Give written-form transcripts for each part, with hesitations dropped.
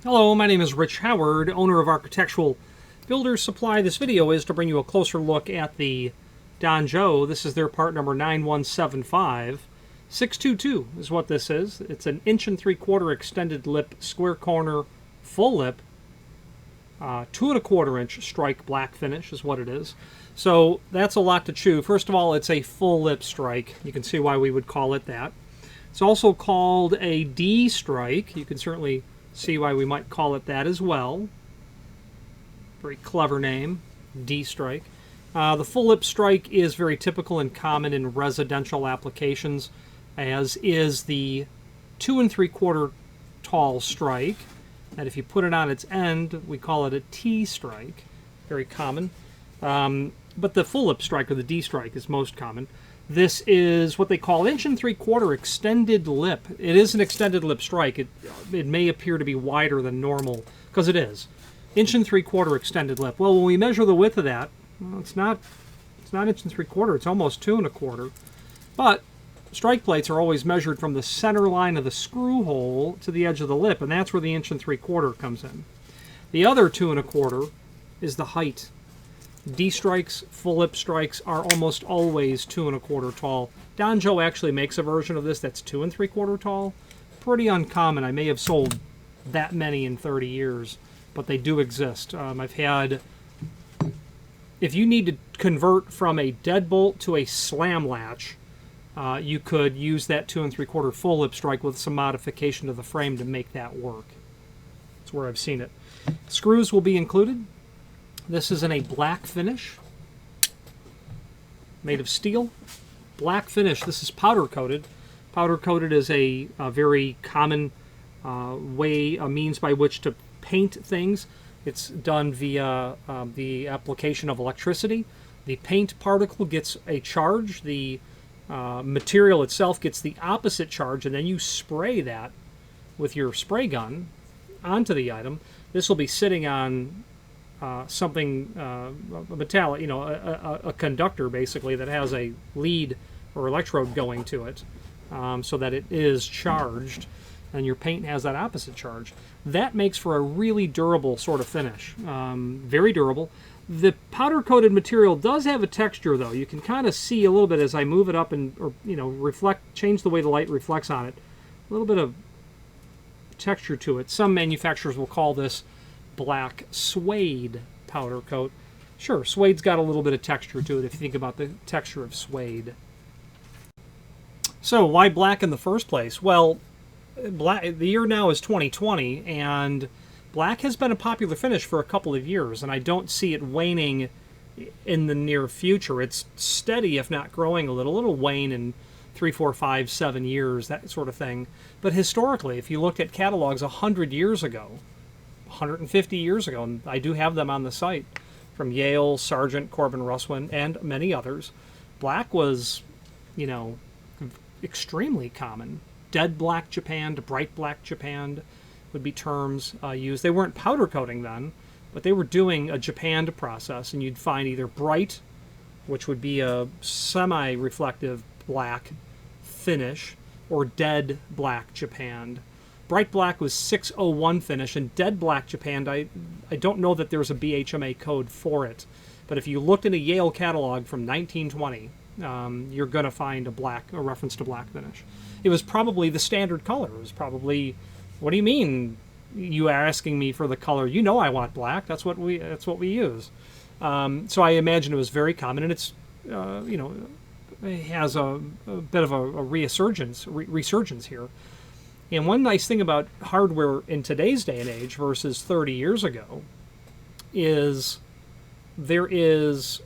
Hello, my name is Rich Howard, owner of Architectural Builders Supply. This video is to bring you a closer look at the Donjo. This is their part number 9175. 622 is what this is. It's an 1 3/4 extended lip, square corner, full lip, 2 1/4 inch strike black finish is what it is. So that's a lot to chew. First of all, it's a full lip strike. You can see why we would call it that. It's also called a D strike. You can certainly see why we might call it that as well. Very clever name, D strike. The full lip strike is very typical and common in residential applications, as is the 2 3/4 tall strike. And if you put it on its end, we call it a T strike. Very common. But the full lip strike, or the D strike, is most common. This is what they call 1 3/4 extended lip. It is an extended lip strike. It may appear to be wider than normal, because it is. 1 3/4 extended lip. Well, when we measure the width of that, well, it's not 1 3/4. It's almost 2 1/4. But strike plates are always measured from the center line of the screw hole to the edge of the lip, and that's where the 1 3/4 comes in. The other 2 1/4 is the height. D strikes, full lip strikes are almost always 2 1/4 tall. Donjo actually makes a version of this that's 2 3/4 tall. Pretty uncommon. I may have sold that many in 30 years, but they do exist. I've had, if you need to convert from a deadbolt to a slam latch, you could use that 2 3/4 full lip strike with some modification to the frame to make that work. That's where I've seen it. Screws will be included. This is in a black finish, made of steel. Black finish. This is powder coated. Powder coated is a very common a means by which to paint things. It's done via the application of electricity. The paint particle gets a charge. The material itself gets the opposite charge, and then you spray that with your spray gun onto the item. This will be sitting on something, a metallic, a conductor basically that has a lead or electrode going to it, so that it is charged, and your paint has that opposite charge. That makes for a really durable sort of finish, very durable. The powder coated material does have a texture, though. You can kind of see a little bit as I move it up and change the way the light reflects on it. A little bit of texture to it. Some manufacturers will call this black suede powder coat. Sure, suede's got a little bit of texture to it if you think about the texture of suede. So why black in the first place? Well, the year now is 2020, and black has been a popular finish for a couple of years, and I don't see it waning in the near future. It's steady, if not growing a little. It'll wane in 3, 4, 5, 7 years, that sort of thing. But historically, if you looked at catalogs 100 years ago, 150 years ago, and I do have them on the site, from Yale, Sargent, Corbin Russwin, and many others, black was, extremely common. Dead black japanned, bright black japanned would be terms used. They weren't powder coating then, but they were doing a japanned process, and you'd find either bright, which would be a semi-reflective black finish, or dead black japanned. Bright black was 601 finish, and dead black japanned, I don't know that there's a BHMA code for it, but if you looked in a Yale catalog from 1920, you're going to find a reference to black finish. It was probably the standard color. It was probably, what do you mean you are asking me for the color? You know I want black. That's what we use. So I imagine it was very common, and it's it has a bit of a resurgence here. And one nice thing about hardware in today's day and age versus 30 years ago is there is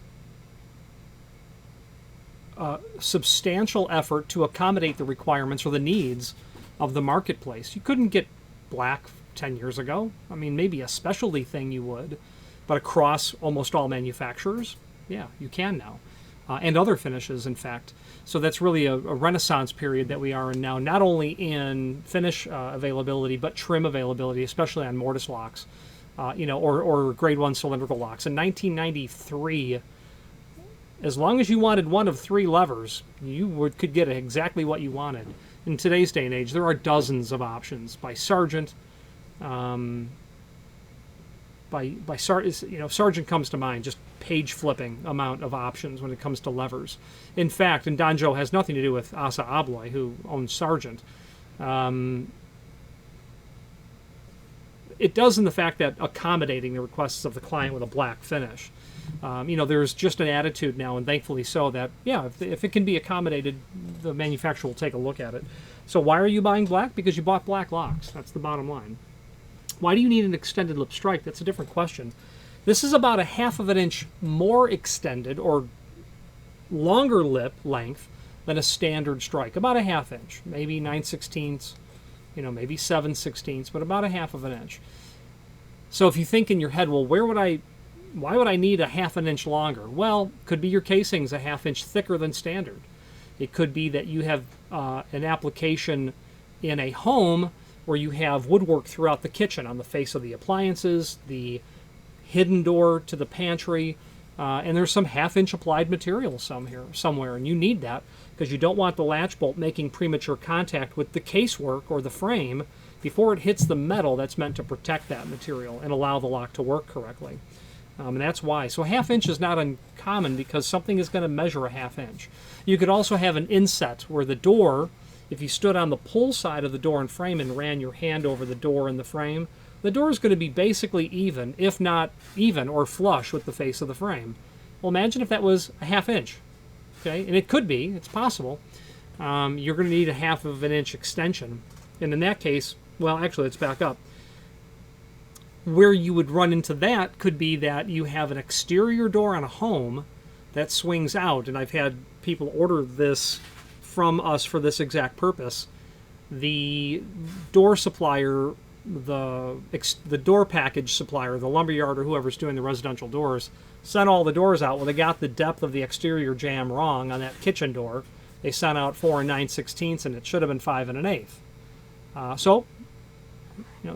a substantial effort to accommodate the requirements or the needs of the marketplace. You couldn't get black 10 years ago. I mean, maybe a specialty thing you would, but across almost all manufacturers, yeah, you can now. And other finishes, in fact. So that's really a renaissance period that we are in now, not only in finish availability, but trim availability, especially on mortise locks, or grade 1 cylindrical locks. In 1993, as long as you wanted one of 3 levers, you could get exactly what you wanted. In today's day and age, there are dozens of options by Sargent, Sargent comes to mind, just page flipping amount of options when it comes to levers. In fact, and Danjo has nothing to do with Assa Abloy, who owns Sargent. It does in the fact that accommodating the requests of the client with a black finish. There's just an attitude now, and thankfully so, that, yeah, if it can be accommodated, the manufacturer will take a look at it. So why are you buying black? Because you bought black locks. That's the bottom line. Why do you need an extended lip strike? That's a different question. This is about a 1/2 of an inch more extended or longer lip length than a standard strike. About a 1/2 inch, maybe 9/16, maybe 7/16, but about a 1/2 of an inch. So if you think in your head, well, why would I need a 1/2 an inch longer? Well, could be your casing's a 1/2 inch thicker than standard. It could be that you have an application in a home where you have woodwork throughout the kitchen on the face of the appliances, the hidden door to the pantry, and there's some 1/2 inch applied material somewhere, and you need that because you don't want the latch bolt making premature contact with the casework or the frame before it hits the metal that's meant to protect that material and allow the lock to work correctly. And that's why. So 1/2 inch is not uncommon because something is going to measure a 1/2 inch. You could also have an inset where the door, if you stood on the pull side of the door and frame and ran your hand over the door and the frame, the door is going to be basically even, if not even or flush with the face of the frame. Well, imagine if that was a 1/2 inch. Okay, and it could be, it's possible. You're going to need a 1/2 of an inch extension. And in that case, well, actually, let's back up. Where you would run into that could be that you have an exterior door on a home that swings out, and I've had people order this from us for this exact purpose. The door supplier, the door package supplier, the lumberyard or whoever's doing the residential doors, sent all the doors out. Well, they got the depth of the exterior jamb wrong on that kitchen door. They sent out 4 9/16, and it should have been 5 1/8. So,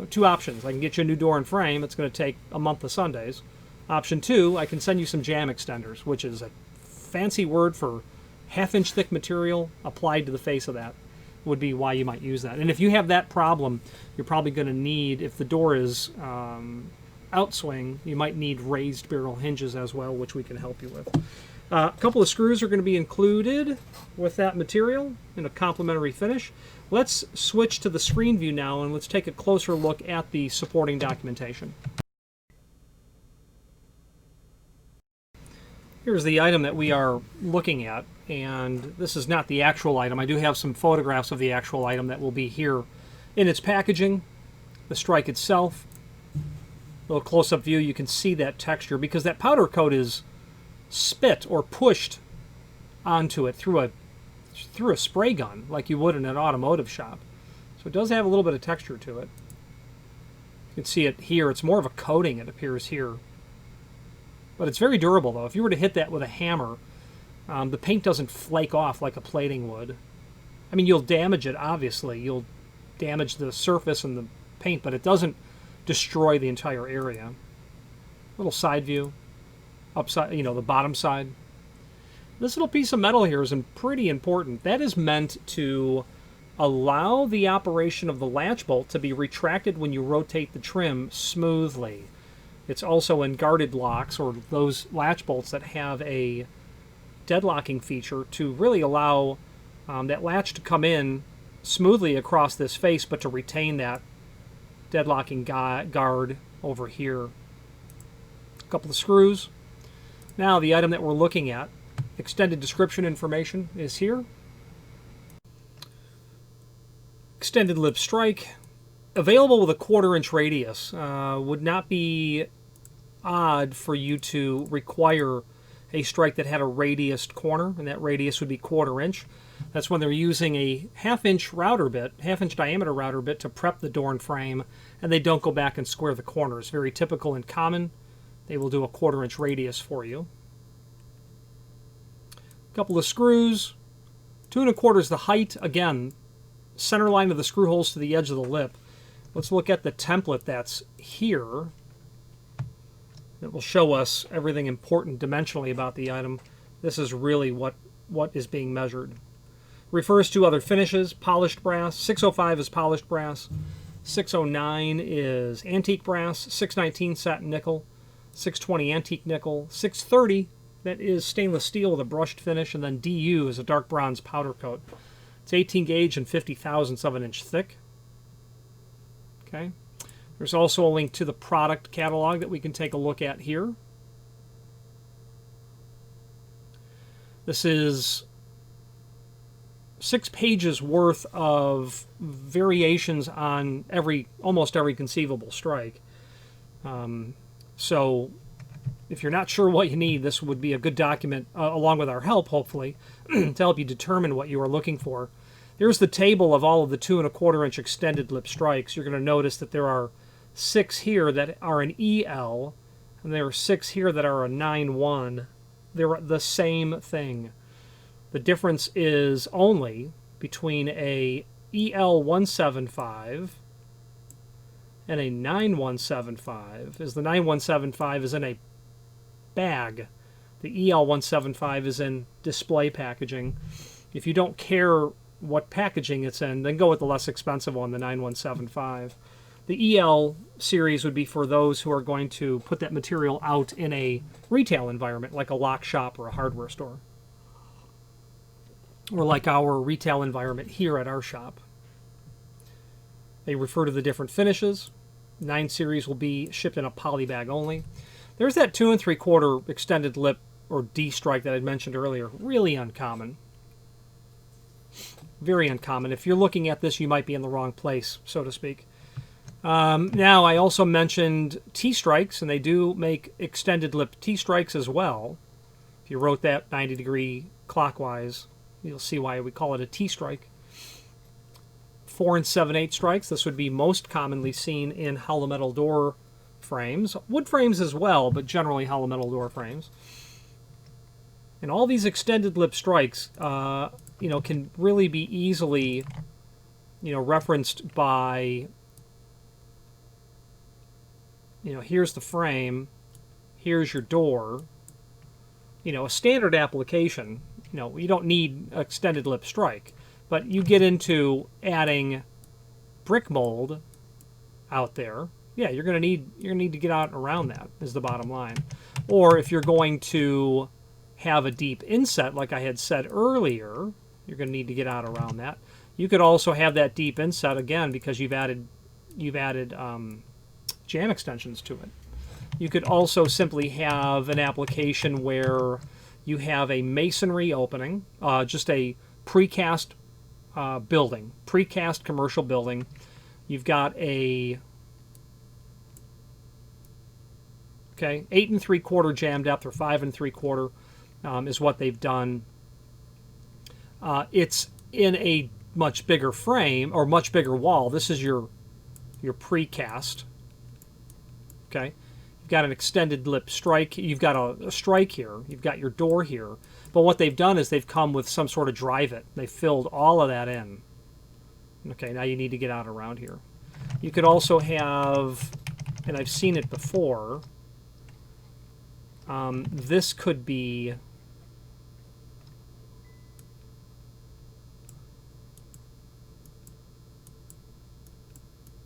two options. I can get you a new door and frame. It's going to take a month of Sundays. Option 2, I can send you some jam extenders, which is a fancy word for 1/2 inch thick material applied to the face of that. Would be why you might use that. And if you have that problem, you're probably going to need, if the door is outswing, you might need raised barrel hinges as well, which we can help you with. A couple of screws are going to be included with that material in a complementary finish. Let's switch to the screen view now, and let's take a closer look at the supporting documentation. Here's the item that we are looking at, and this is not the actual item. I do have some photographs of the actual item that will be here in its packaging, the strike itself. A little close-up view, you can see that texture because that powder coat is spit or pushed onto it through a spray gun like you would in an automotive shop. So it does have a little bit of texture to it. You can see it here. It's more of a coating, it appears here. But it's very durable, though. If you were to hit that with a hammer, the paint doesn't flake off like a plating would. I mean, you'll damage it, obviously. You'll damage the surface and the paint, but it doesn't destroy the entire area. Little side view. Upside, the bottom side. This little piece of metal here is pretty important. That is meant to allow the operation of the latch bolt to be retracted when you rotate the trim smoothly. It's also in guarded locks or those latch bolts that have a deadlocking feature to really allow that latch to come in smoothly across this face, but to retain that deadlocking guard over here. A couple of screws. Now the item that we're looking at, extended description information is here. Extended lip strike, available with a 1/4 inch radius. Would not be odd for you to require a strike that had a radiused corner, and that radius would be 1/4 inch. That's when they're using a 1/2 inch router bit, 1/2 inch diameter router bit to prep the door and frame, and they don't go back and square the corners. Very typical and common. They will do a 1/4 inch radius for you. A couple of screws. 2 1/4 is the height. Again, center line of the screw holes to the edge of the lip. Let's look at the template that's here. It will show us everything important dimensionally about the item. This is really what is being measured. Refers to other finishes, polished brass. 605 is polished brass. 609 is antique brass, 619 satin nickel, 620 antique nickel, 630 that is stainless steel with a brushed finish, and then DU is a dark bronze powder coat. It's 18 gauge and 50 thousandths of an inch thick. Okay. There's also a link to the product catalog that we can take a look at here. This is 6 pages worth of variations on almost every conceivable strike. So if you're not sure what you need, this would be a good document, along with our help, hopefully, to help you determine what you are looking for. Here's the table of all of the 2 1/4 inch extended lip strikes. You're going to notice that there are 6 here that are an EL, and there are 6 here that are a 9-1. They're the same thing. The difference is only between a EL175 and a 9175, is the 9175 is in a bag. The EL175 is in display packaging. If you don't care what packaging it's in, then go with the less expensive one, the 9175. The EL series would be for those who are going to put that material out in a retail environment, like a lock shop or a hardware store, or like our retail environment here at our shop. They refer to the different finishes. 9 series will be shipped in a poly bag only. There's that 2 3/4 extended lip or D strike that I mentioned earlier. Really uncommon. Very uncommon. If you're looking at this, you might be in the wrong place, so to speak. Now, I also mentioned T-strikes, and they do make extended lip T-strikes as well. If you wrote that 90-degree clockwise, you'll see why we call it a T-strike. 4 7/8 strikes. This would be most commonly seen in hollow metal door frames. Wood frames as well, but generally hollow metal door frames. And all these extended lip strikes, can really be easily, referenced by, here's the frame, here's your door. A standard application, you don't need extended lip strike, but you get into adding brick mold out there. Yeah, you're gonna need to get out and around that, is the bottom line. Or if you're going to have a deep inset, like I had said earlier, you're going to need to get out around that. You could also have that deep inset again because you've added jam extensions to it. You could also simply have an application where you have a masonry opening, just a precast building, precast commercial building. You've got a 8 3/4 jam depth, or 5 3/4 is what they've done. It's in a much bigger frame or much bigger wall. This is your precast. Okay, you've got an extended lip strike. You've got a strike here. You've got your door here. But what they've done is they've come with some sort of drive-it. They filled all of that in. Okay, now you need to get out around here. You could also have, and I've seen it before, this could be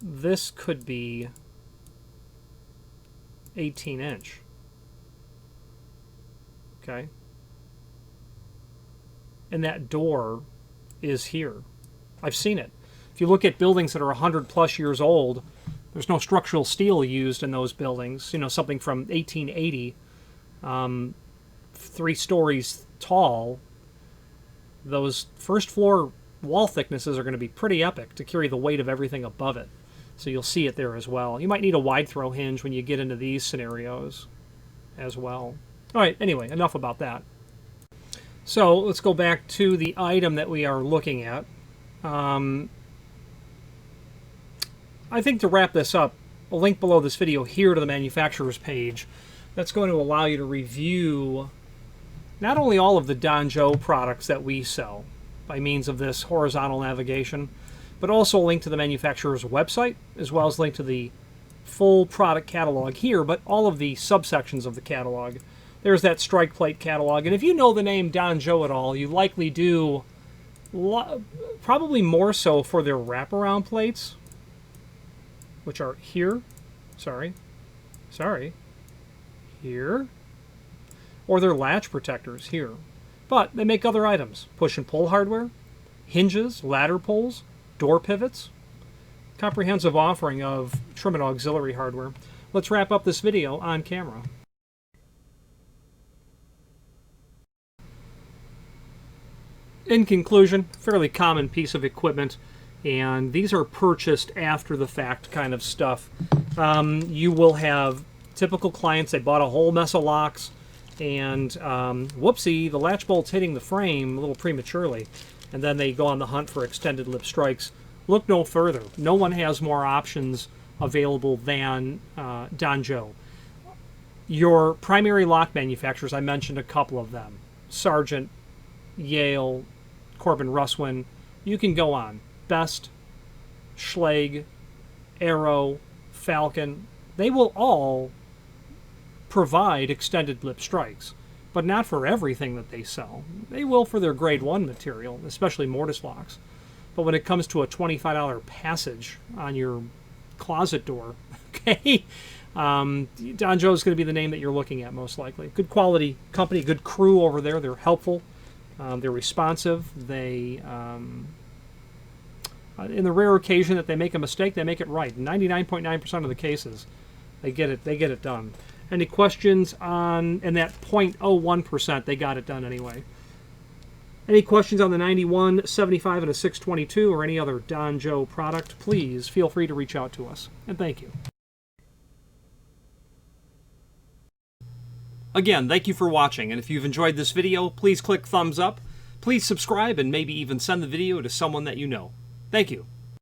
this could be 18 inch. Okay. And that door is here. I've seen it. If you look at buildings that are 100 plus years old, there's no structural steel used in those buildings. You know, something from 1880, 3 stories tall. Those first floor wall thicknesses are going to be pretty epic to carry the weight of everything above it. So you'll see it there as well. You might need a wide throw hinge when you get into these scenarios as well. All right, anyway, enough about that. So let's go back to the item that we are looking at. I think to wrap this up, a link below this video here to the manufacturer's page. That's going to allow you to review not only all of the Danjo products that we sell by means of this horizontal navigation, but also a link to the manufacturer's website, as well as a link to the full product catalog here, but all of the subsections of the catalog. There's that strike plate catalog, and if you know the name Danjo at all, you likely do, probably more so for their wraparound plates. which are here, here, or their latch protectors here. But they make other items, push and pull hardware, hinges, ladder pulls, door pivots, comprehensive offering of trim and auxiliary hardware. Let's wrap up this video on camera. In conclusion, fairly common piece of equipment, and these are purchased after the fact kind of stuff. You will have typical clients, they bought a whole mess of locks, and whoopsie, the latch bolt's hitting the frame a little prematurely, and then they go on the hunt for extended lip strikes. Look no further. No one has more options available than Danjo. Your primary lock manufacturers, I mentioned a couple of them. Sargent, Yale, Corbin Russwin. You can go on. Best, Schlage, Arrow, Falcon. They will all provide extended lip strikes, but not for everything that they sell. They will for their grade 1 material, especially mortise locks. But when it comes to a $25 passage on your closet door, okay, Danjo is going to be the name that you're looking at most likely. Good quality company, good crew over there. They're helpful. They're responsive. They, in the rare occasion that they make a mistake, they make it right. 99.9% of the cases, they get it done. Any questions on, and that 0.01%, they got it done anyway. Any questions on the 91, 75, and a 622 or any other Danjo product, please feel free to reach out to us. And thank you. Again, thank you for watching, and if you've enjoyed this video, please click thumbs up, please subscribe, and maybe even send the video to someone that you know. Thank you.